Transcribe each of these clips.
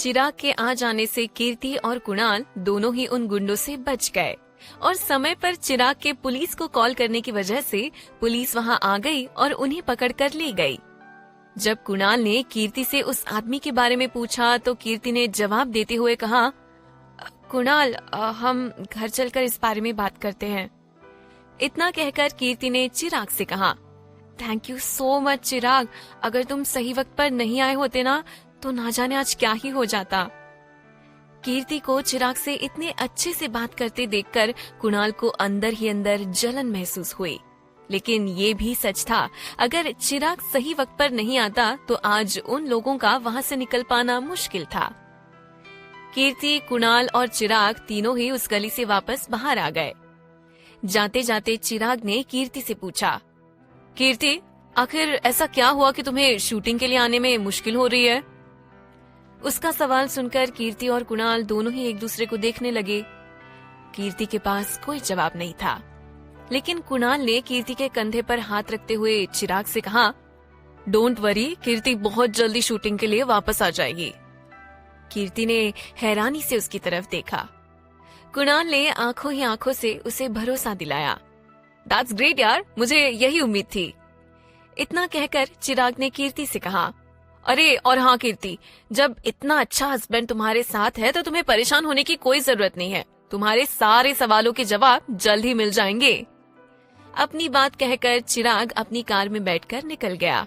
चिराग के आ जाने से कीर्ति और कुणाल दोनों ही उन गुंडों से बच गए और समय पर चिराग के पुलिस को कॉल करने की वजह से पुलिस वहां आ गई और उन्हें पकड़कर ले गई। जब कुणाल ने कीर्ति से उस आदमी के बारे में पूछा तो कीर्ति ने जवाब देते हुए कहा, कुणाल, हम घर चलकर इस बारे में बात करते हैं। इतना कहकर कीर्ति ने चिराग से कहा, थैंक यू सो मच चिराग, अगर तुम सही वक्त पर नहीं आए होते ना तो ना जाने आज क्या ही हो जाता। कीर्ति को चिराग से इतने अच्छे से बात करते देखकर कुणाल को अंदर ही अंदर जलन महसूस हुई। लेकिन ये भी सच था, अगर चिराग सही वक्त पर नहीं आता तो आज उन लोगों का वहां से निकल पाना मुश्किल था। कीर्ति, कुणाल और चिराग तीनों ही उस गली से वापस बाहर आ गए। जाते जाते चिराग ने कीर्ति से पूछा, कीर्ति, आखिर ऐसा क्या हुआ कि तुम्हें शूटिंग के लिए आने में मुश्किल हो रही है? उसका सवाल सुनकर कीर्ति और कुणाल दोनों ही एक दूसरे को देखने लगे। कीर्ति के पास कोई जवाब नहीं था, लेकिन कुणाल ने कीर्ति के कंधे पर हाथ रखते हुए चिराग से कहा, डोंट वरी, कीर्ति बहुत जल्दी शूटिंग के लिए वापस आ जाएगी। कीर्ति ने हैरानी से उसकी तरफ देखा। कुणाल ने आंखों ही आंखों से उसे भरोसा दिलाया, दैट्स ग्रेट यार, मुझे यही उम्मीद थी। इतना कहकर चिराग ने कीर्ति से कहा, अरे और हाँ कीर्ति, जब इतना अच्छा हस्बैंड तुम्हारे साथ है तो तुम्हें परेशान होने की कोई जरूरत नहीं है, तुम्हारे सारे सवालों के जवाब जल्द ही मिल जाएंगे। अपनी बात कहकर चिराग अपनी कार में बैठकर निकल गया।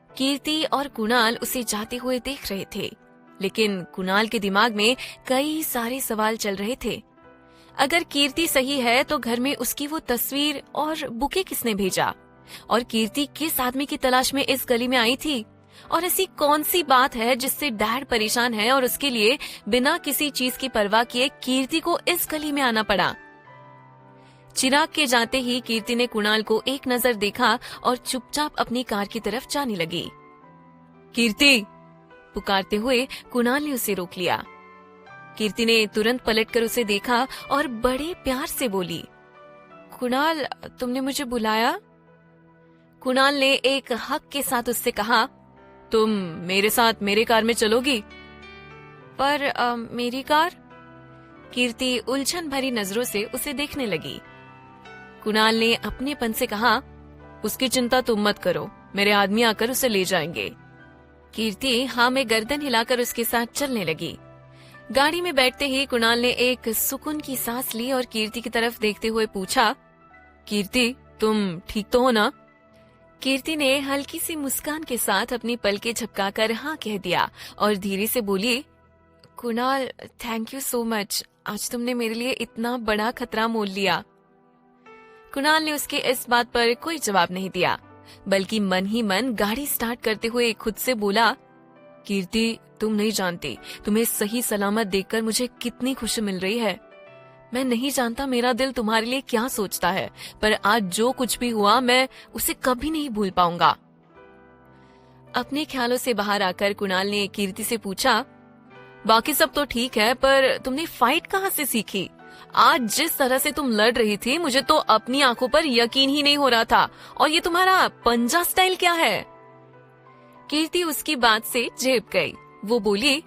कीर्ति और कुणाल उसे जाते हुए देख रहे थे, लेकिन कुणाल के दिमाग में कई सारे सवाल चल रहे थे। अगर कीर्ति सही है तो घर में उसकी वो तस्वीर और बुके किसने भेजा, और कीर्ति किस आदमी की तलाश में इस गली में आई थी, और ऐसी कौन सी बात है जिससे डैड परेशान है और उसके लिए बिना किसी चीज की परवाह किए कीर्ति को इस गली में आना पड़ा। चिराग के जाते ही कीर्ति ने कुणाल को एक नजर देखा और चुपचाप अपनी कार की तरफ जाने लगी। कीर्ति, पुकारते हुए कुणाल ने उसे रोक लिया। कीर्ति ने तुरंत पलटकर उसे देखा और बड़े प्यार से बोली, कुणाल, तुमने मुझे बुलाया? कुणाल ने एक हक के साथ उससे कहा, तुम मेरे साथ मेरे कार में चलोगी? पर मेरी कार? कीर्ति उलझन भरी नजरों से उसे देखने लगी। कुणाल ने अपनेपन से कहा, उसकी चिंता तुम मत करो, मेरे आदमी आकर उसे ले जाएंगे। कीर्ति हाँ में गर्दन हिलाकर उसके साथ चलने लगी। गाड़ी में बैठते ही कुणाल ने एक सुकून की सांस ली और कीर्ति की तरफ देखते हुए पूछा, कीर्ति, तुम ठीक तो हो ना? कीर्ति ने हल्की सी मुस्कान के साथ अपनी पलकें झपकाकर हाँ कह दिया और धीरे से बोली, Kunal, thank you so much, आज तुमने मेरे लिए इतना बड़ा खतरा मोल लिया। कुणाल ने उसके इस बात पर कोई जवाब नहीं दिया, बल्कि मन ही मन गाड़ी स्टार्ट करते हुए खुद से बोला, कीर्ति, तुम नहीं जानती तुम्हें सही सलामत देखकर मुझे कितनी खुशी मिल रही है। मैं नहीं जानता मेरा दिल तुम्हारे लिए क्या सोचता है, पर आज जो कुछ भी हुआ मैं उसे कभी नहीं भूल पाऊंगा। अपने ख्यालों से बाहर आकर कुणाल ने कीर्ति से पूछा, बाकी सब तो ठीक है, पर तुमने फाइट कहाँ से सीखी? आज जिस तरह से तुम लड़ रही थी मुझे तो अपनी आंखों पर यकीन ही नहीं हो रहा था। और ये तुम्हारा पंजा स्टाइल क्या है? कीर्ति उसकी बात से झेप गई। वो बोली,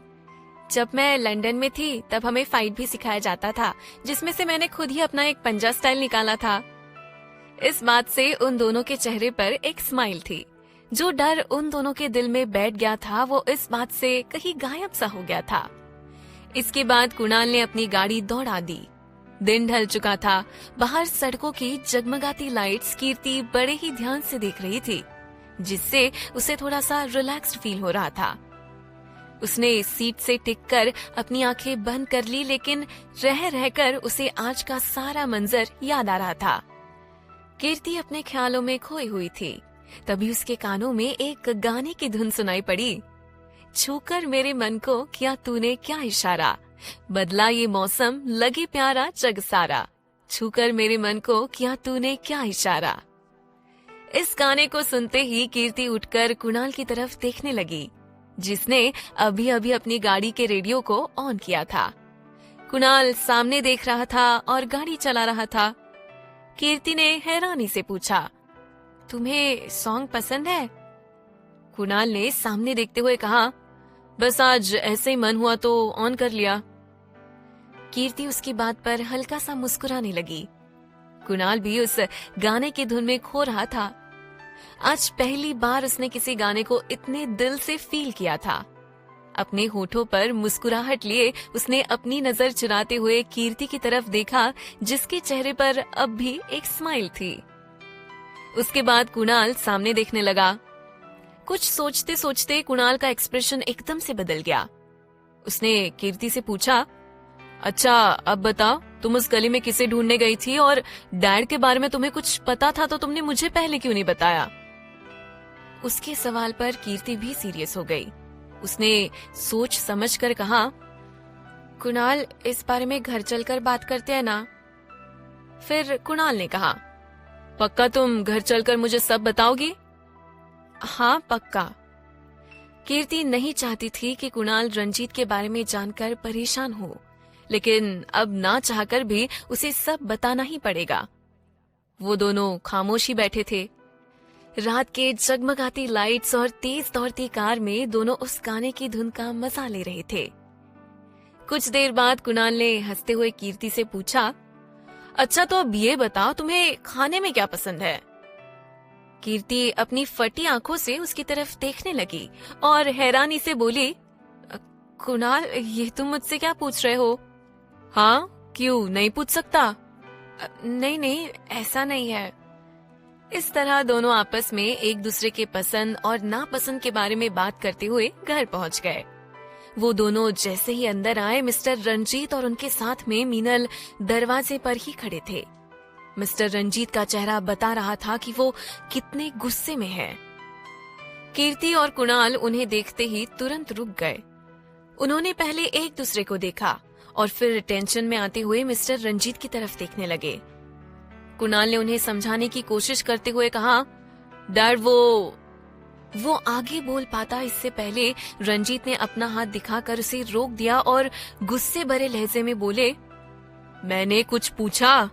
जब मैं लंदन में थी तब हमें फाइट भी सिखाया जाता था, जिसमें से मैंने खुद ही अपना एक पंजा स्टाइल निकाला था। इस बात से उन दोनों के चेहरे पर एक स्माइल थी। जो डर उन दोनों के दिल में बैठ गया था वो इस बात से कहीं गायब सा हो गया था। इसके बाद कुणाल ने अपनी गाड़ी दौड़ा दी। दिन ढल चुका था। बाहर सड़कों की जगमगाती लाइट्स कीर्ति बड़े ही ध्यान से देख रही थी, जिससे उसे थोड़ा सा रिलैक्स्ड फील हो रहा था। उसने सीट से टिककर अपनी आंखें बंद कर ली, लेकिन रह रहकर उसे आज का सारा मंजर याद आ रहा था। कीर्ति अपने ख्यालों में खोई हुई थी। तभी उसके कानों में एक गाने की धुन सुनाई पड़ी। छूकर मेरे मन को किया तूने क्या इशारा, बदला ये मौसम लगे प्यारा जग सारा, छूकर मेरे मन को किया तूने क्या इशारा। इस गाने को सुनते ही कीर्ति उठकर कुणाल की तरफ देखने लगी, जिसने अभी अभी अपनी गाड़ी के रेडियो को ऑन किया था। कुणाल सामने देख रहा था और गाड़ी चला रहा था। कीर्ति ने हैरानी से पूछा, तुम्हें सॉन्ग पसंद है? कुणाल ने सामने देखते हुए कहा, बस आज ऐसे ही मन हुआ तो ऑन कर लिया। कीर्ति उसकी बात पर हल्का सा मुस्कुराने लगी। कुणाल भी उस गाने की धुन में खो रहा था। आज पहली बार उसने किसी गाने को इतने दिल से फील किया था। अपने होठों पर मुस्कुराहट लिए उसने अपनी नजर चुराते हुए कीर्ति की तरफ देखा, जिसके चेहरे पर अब भी एक स्माइल थी। उसके बाद कुणाल सामने देखने लगा। कुछ सोचते सोचते कुणाल का एक्सप्रेशन एकदम से बदल गया। उसने कीर्ति से पूछा, अच्छा अब बताओ, तुम उस गली में किसे ढूंढने गई थी और डैड के बारे में तुम्हें कुछ पता था तो तुमने मुझे पहले क्यों नहीं बताया? उसके सवाल पर कीर्ति भी सीरियस हो गई। उसने सोच समझ कर कहा, कुणाल इस बारे में घर चलकर बात करते हैं ना? फिर कुणाल ने कहा, पक्का तुम घर चलकर मुझे सब बताओगी? हाँ पक्का। कीर्ति नहीं चाहती थी कि कुणाल रंजीत के बारे में जानकर परेशान हो, लेकिन अब ना चाहकर भी उसे सब बताना ही पड़ेगा। वो दोनों खामोश ही बैठे थे। रात के जगमगाती लाइट्स और तेज दौड़ती कार में दोनों उस गाने की धुन का मजा ले रहे थे। कुछ देर बाद कुणाल ने हंसते हुए कीर्ति से पूछा, अच्छा तो अब ये बताओ तुम्हें खाने में क्या पसंद है? कीर्ति अपनी फटी आंखों से उसकी तरफ देखने लगी और हैरानी से बोली, कुणाल ये तुम मुझसे क्या पूछ रहे हो? हाँ क्यों, नहीं पूछ सकता? नहीं नहीं ऐसा नहीं है। इस तरह दोनों आपस में एक दूसरे के पसंद और नापसंद के बारे में बात करते हुए घर पहुंच गए। वो दोनों जैसे ही अंदर आए, मिस्टर रंजीत और उनके साथ में मीनल दरवाजे पर ही खड़े थे। मिस्टर रंजीत का चेहरा बता रहा था कि वो कितने गुस्से में है। कीर्ति और कुणाल उन्हें देखते ही तुरंत रुक गए। उन्होंने पहले एक दूसरे को देखा और फिर टेंशन में आते हुए मिस्टर रंजीत की तरफ देखने लगे। कुणाल ने उन्हें समझाने की कोशिश करते हुए कहा, डैड वो आगे बोल पाता इससे पहले रंजीत ने अपना हाथ दिखाकर उसे रोक दिया और गुस्से भरे लहजे में बोले, मैंने कुछ पूछा?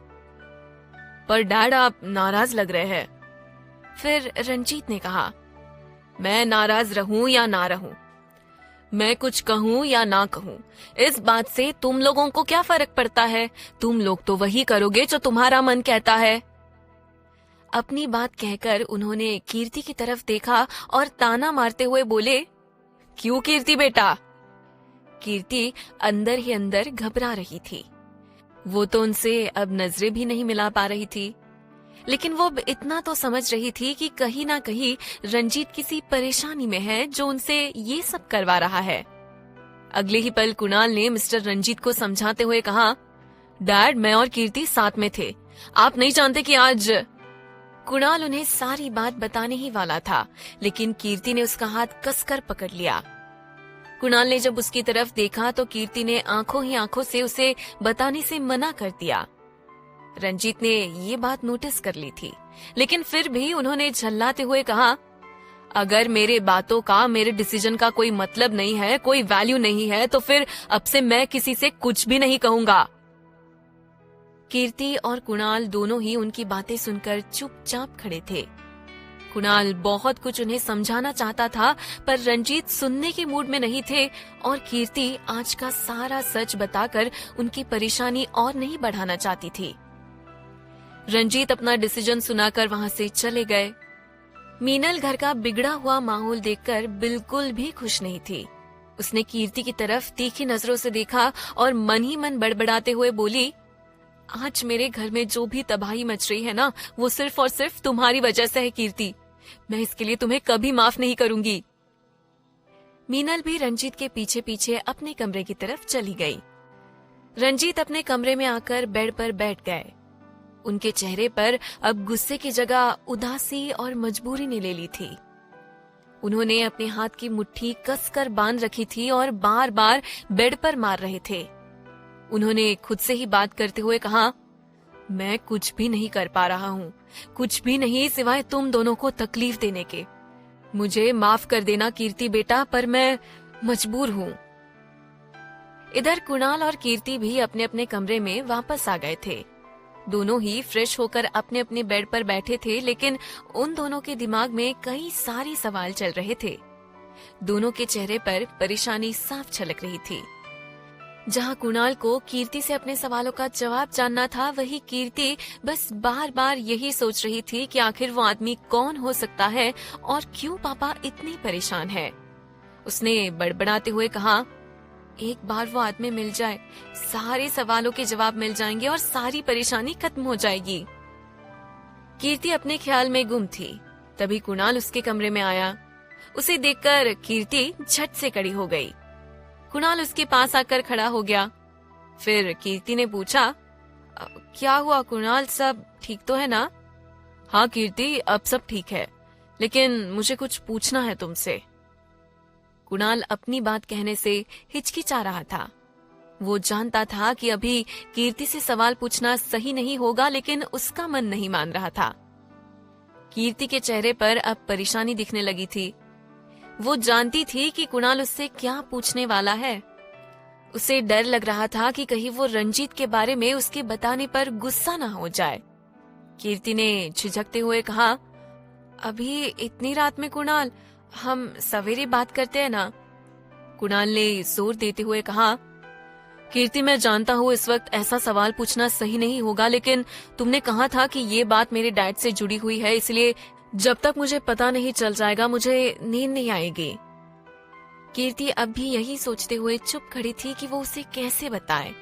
पर डैड आप नाराज लग रहे हैं। फिर रंजीत ने कहा, मैं नाराज रहूं या ना रहूं, मैं कुछ कहूं या ना कहूं, इस बात से तुम लोगों को क्या फर्क पड़ता है? तुम लोग तो वही करोगे जो तुम्हारा मन कहता है। अपनी बात कहकर उन्होंने कीर्ति की तरफ देखा और ताना मारते हुए बोले, क्यों कीर्ति बेटा? कीर्ति अंदर ही अंदर घबरा रही थी। वो तो उनसे अब नजरें भी नहीं मिला पा रही थी, लेकिन वो इतना तो समझ रही थी कि कहीं ना कहीं रंजीत किसी परेशानी में है जो उनसे ये सब करवा रहा है। अगले ही पल कुणाल ने मिस्टर रंजीत को समझाते हुए कहा, डैड मैं और कीर्ति साथ में थे, आप नहीं जानते कि आज। कुणाल उन्हें सारी बात बताने ही वाला था, लेकिन कीर्ति ने उसका हाथ कसकर पकड़ लिया। कुणाल ने जब उसकी तरफ देखा तो कीर्ति ने आंखों ही आंखों से उसे बताने से मना कर दिया। रंजीत ने ये बात नोटिस कर ली थी, लेकिन फिर भी उन्होंने झल्लाते हुए कहा, अगर मेरे बातों का, मेरे डिसीजन का कोई मतलब नहीं है, कोई वैल्यू नहीं है, तो फिर अब से मैं किसी से कुछ भी नहीं कहूंगा। कीर्ति और कुणाल दोनों ही उनकी बातें सुनकर चुपचाप खड़े थे। कुणाल बहुत कुछ उन्हें समझाना चाहता था, पर रंजीत सुनने के मूड में नहीं थे और कीर्ति आज का सारा सच बताकर उनकी परेशानी और नहीं बढ़ाना चाहती थी। रंजीत अपना डिसीजन सुनाकर वहां से चले गए। मीनल घर का बिगड़ा हुआ माहौल देखकर बिल्कुल भी खुश नहीं थी। उसने कीर्ति की तरफ तीखी नजरों से देखा और मन ही मन बड़बड़ाते हुए बोली, आज मेरे घर में जो भी तबाही मच रही है ना, वो सिर्फ और सिर्फ तुम्हारी वजह से है कीर्ति। मैं इसके लिए तुम्हें कभी माफ नहीं करूंगी। मीनल भी रंजीत के पीछे पीछे अपने कमरे की तरफ चली गई। रंजीत अपने कमरे में आकर बेड पर बैठ गए। उनके चेहरे पर अब गुस्से की जगह उदासी और मजबूरी ने ले ली थी। उन्होंने अपने हाथ की मुट्ठी कसकर बांध रखी थी और बार बार बेड पर मार रहे थे। उन्होंने खुद से ही बात करते हुए कहा, मैं कुछ भी नहीं कर पा रहा हूँ, कुछ भी नहीं सिवाय तुम दोनों को तकलीफ देने के। मुझे माफ कर देना कीर्ति बेटा, पर मैं मजबूर हूँ। इधर कुणाल और कीर्ति भी अपने अपने कमरे में वापस आ गए थे। दोनों ही फ्रेश होकर अपने अपने बेड पर बैठे थे, लेकिन उन दोनों के दिमाग में कई सारे सवाल चल रहे थे। दोनों के चेहरे पर परेशानी साफ झलक रही थी। जहां कुणाल को कीर्ति से अपने सवालों का जवाब जानना था, वही कीर्ति बस बार बार यही सोच रही थी कि आखिर वो आदमी कौन हो सकता है और क्यों पापा इतने परेशान है। उसने बड़बड़ाते हुए कहा, एक बार वो आदमी मिल जाए, सारे सवालों के जवाब मिल जाएंगे और सारी परेशानी खत्म हो जाएगी। कीर्ति अपने ख्याल में गुम थी। तभी कुणाल उसके कमरे में आया। उसे देखकर कीर्ति झट से खड़ी हो गई। कुणाल उसके पास आकर खड़ा हो गया। फिर कीर्ति ने पूछा, क्या हुआ कुणाल, सब ठीक तो है ना? हाँ कीर्ति, अब सब ठीक है, लेकिन मुझे कुछ पूछना है तुमसे। कुणाल अपनी बात कहने से हिचकिचा रहा था। वो जानता था कि अभी कीर्ति से सवाल पूछना सही नहीं होगा, लेकिन उसका मन नहीं मान रहा था। कीर्ति के चेहरे पर अब परेशानी दिखने लगी थी। वो जानती थी कि कुणाल उससे क्या पूछने वाला है। उसे डर लग रहा था कि कहीं वो रंजीत के बारे में उसके बताने पर गुस्सा ना हो जाए। कीर्ति ने झिझकते हुए कहा, अभी इतनी रात में कुणाल, हम सवेरे बात करते हैं ना? कुणाल ने जोर देते हुए कहा, कीर्ति मैं जानता हूँ इस वक्त ऐसा सवाल पूछना सही नहीं होगा, लेकिन तुमने कहा था कि ये बात मेरे डैड से जुड़ी हुई है, इसलिए जब तक मुझे पता नहीं चल जाएगा मुझे नींद नहीं आएगी। कीर्ति अब भी यही सोचते हुए चुप खड़ी थी कि वो उसे कैसे बताए।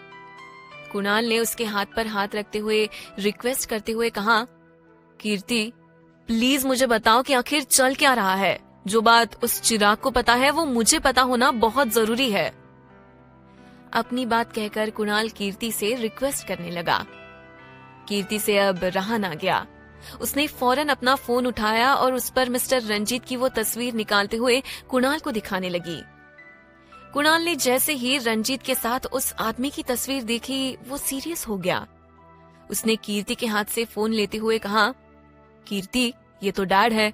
कुणाल ने उसके हाथ पर हाथ रखते हुए रिक्वेस्ट करते हुए कहा, कीर्ति प्लीज मुझे बताओ कि आखिर चल क्या रहा है। जो बात उस चिराग को पता है वो मुझे पता होना बहुत जरूरी है। अपनी बात कहकर कुणाल कीर्ति से रिक्वेस्ट करने लगा। कीर्ति से अब रहा ना गया। उसने फौरन अपना फोन उठाया और उस पर मिस्टर रंजीत की वो तस्वीर निकालते हुए कुणाल को दिखाने लगी। कुणाल ने जैसे ही रंजीत के साथ उस आदमी की तस्वीर देखी, वो सीरियस हो गया। उसने कीर्ति के हाथ से फोन लेते हुए कहा, कीर्ति ये तो डैड है,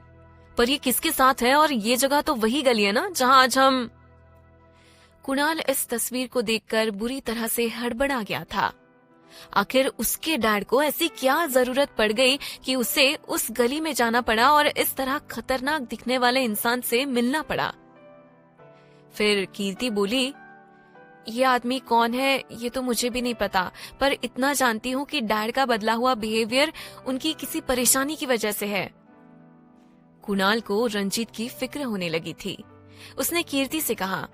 पर ये किसके साथ है? और ये जगह तो वही गली है ना जहां आज हम। कुणाल इस तस्वीर को देखकर बुरी तरह से हड़बड़ा गया था। आखिर उसके डैड को ऐसी क्या जरूरत पड़ गई कि उसे उस गली में जाना पड़ा और इस तरह खतरनाक दिखने वाले इंसान से मिलना पड़ा। फिर कीर्ति बोली, ये आदमी कौन है ये तो मुझे भी नहीं पता, पर इतना जानती हूँ कि डैड का बदला हुआ बिहेवियर उनकी किसी परेशानी की वजह से है। कुणाल को रंजीत की फिक्र होने लगी थी। उसने कीर्ति से कहा,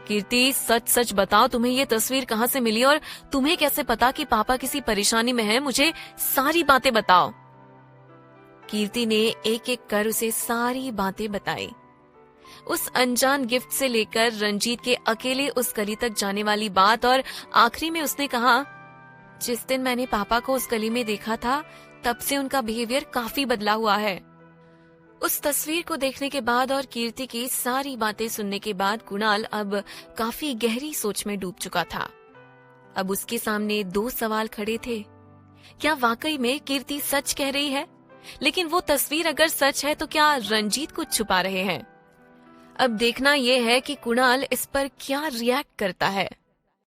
कीर्ति सच सच बताओ, तुम्हें ये तस्वीर कहाँ से मिली और तुम्हें कैसे पता कि पापा किसी परेशानी में है? मुझे सारी बातें बताओ। कीर्ति ने एक एक कर उसे सारी बातें बताई। उस अनजान गिफ्ट से लेकर रंजीत के अकेले उस गली तक जाने वाली बात, और आखिरी में उसने कहा, जिस दिन मैंने पापा को उस गली में देखा था तब से उनका बिहेवियर काफी बदला हुआ है। उस तस्वीर को देखने के बाद और कीर्ति की सारी बातें सुनने के बाद कुणाल अब काफी गहरी सोच में डूब चुका था। अब उसके सामने दो सवाल खड़े थे। क्या वाकई में कीर्ति सच कह रही है? लेकिन वो तस्वीर अगर सच है तो क्या रंजीत कुछ छुपा रहे हैं? अब देखना यह है कि कुणाल इस पर क्या रिएक्ट करता है।